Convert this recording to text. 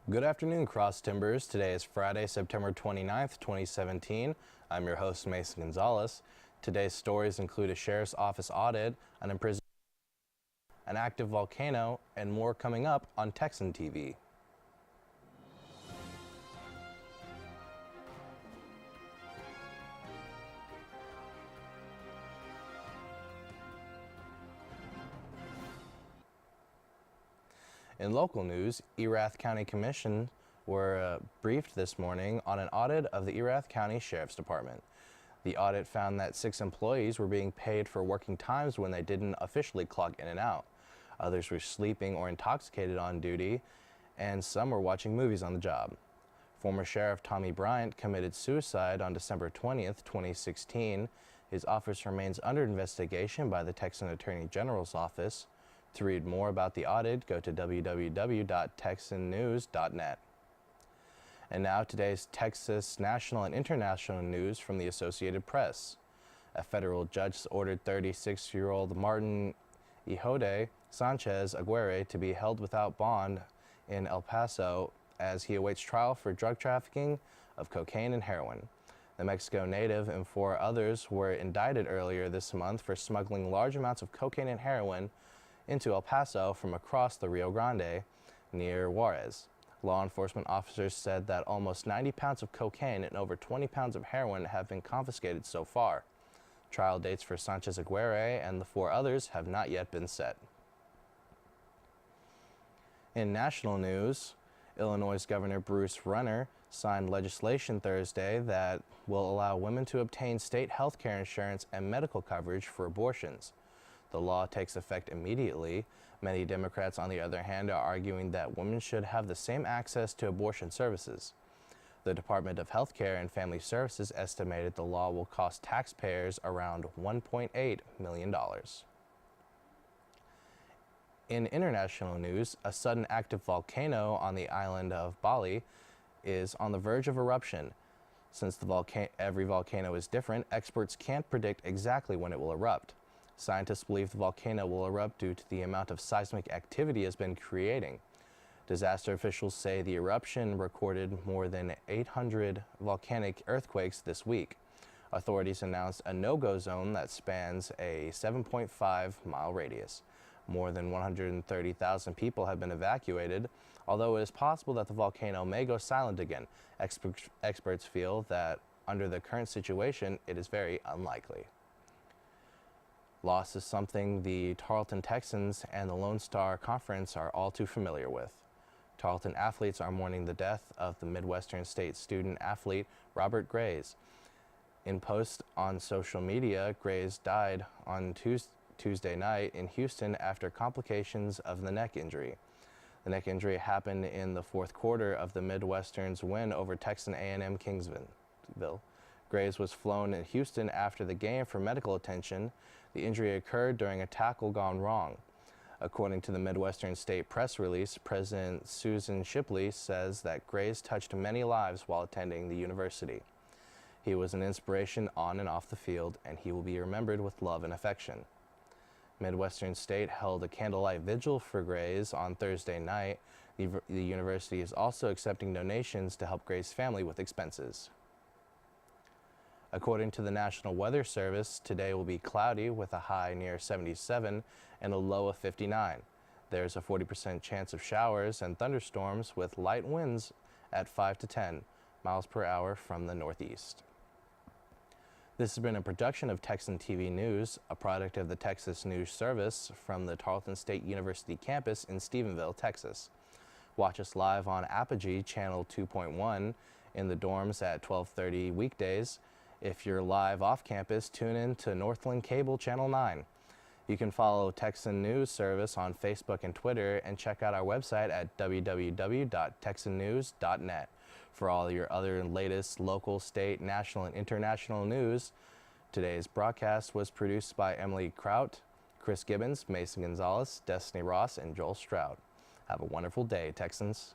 Good afternoon, Cross Timbers. Today is Friday, September 29th, 2017. I'm your host, Mason Gonzalez. Today's stories include a sheriff's office audit, an imprisonment, an active volcano, and more coming up on Texan TV. In local news, Erath County Commission were briefed this morning on an audit of the Erath County Sheriff's Department. The audit found that 6 employees were being paid for working times when they didn't officially clock in and out. Others were sleeping or intoxicated on duty, and some were watching movies on the job. Former Sheriff Tommy Bryant committed suicide on December 20th, 2016. His office remains under investigation by the Texan Attorney General's office. To read more about the audit, go to www.texannews.net. And now today's Texas national and international news from the Associated Press. A federal judge ordered 36-year-old Martin Ejode Sanchez Aguirre to be held without bond in El Paso as he awaits trial for drug trafficking of cocaine and heroin. The Mexico native and 4 others were indicted earlier this month for smuggling large amounts of cocaine and heroin into El Paso from across the Rio Grande near Juarez. Law enforcement officers said that almost 90 pounds of cocaine and over 20 pounds of heroin have been confiscated so far. Trial dates for Sanchez Aguirre and the 4 others have not yet been set. In national news, Illinois Governor Bruce Rauner signed legislation Thursday that will allow women to obtain state health care insurance and medical coverage for abortions. The law takes effect immediately. Many Democrats, on the other hand, are arguing that women should have the same access to abortion services. The Department of Health Care and Family Services estimated the law will cost taxpayers around $1.8 million. In international news, a sudden active volcano on the island of Bali is on the verge of eruption. Since every volcano is different, experts can't predict exactly when it will erupt. Scientists believe the volcano will erupt due to the amount of seismic activity it has been creating. Disaster officials say the eruption recorded more than 800 volcanic earthquakes this week. Authorities announced a no-go zone that spans a 7.5-mile radius. More than 130,000 people have been evacuated, although it is possible that the volcano may go silent again. Experts feel that under the current situation, it is very unlikely. Loss is something the Tarleton Texans and the Lone Star Conference are all too familiar with. Tarleton athletes are mourning the death of the Midwestern State student athlete Robert Grays. In post on social media, Grays died on Tuesday night in Houston after complications of the neck injury. The neck injury happened in the 4th quarter of the Midwestern's win over Texas A&M Kingsville. Grays was flown in Houston after the game for medical attention. The injury occurred during a tackle gone wrong. According to the Midwestern State press release, President Susan Shipley says that Grays touched many lives while attending the university. He was an inspiration on and off the field, and he will be remembered with love and affection. Midwestern State held a candlelight vigil for Grays on Thursday night. The university is also accepting donations to help Grays' family with expenses. According to the National Weather Service, today will be cloudy with a high near 77 and a low of 59. There's a 40% chance of showers and thunderstorms with light winds at 5 to 10 miles per hour from the northeast. This has been a production of Texan TV News, a product of the Texas News Service from the Tarleton State University campus in Stephenville, Texas. Watch us live on Apogee Channel 2.1 in the dorms at 12:30 weekdays. If you're live off campus, tune in to Northland Cable Channel 9. You can follow Texan News Service on Facebook and Twitter and check out our website at www.texannews.net. For all your other latest local, state, national, and international news, today's broadcast was produced by Emily Kraut, Chris Gibbons, Mason Gonzalez, Destiny Ross, and Joel Stroud. Have a wonderful day, Texans.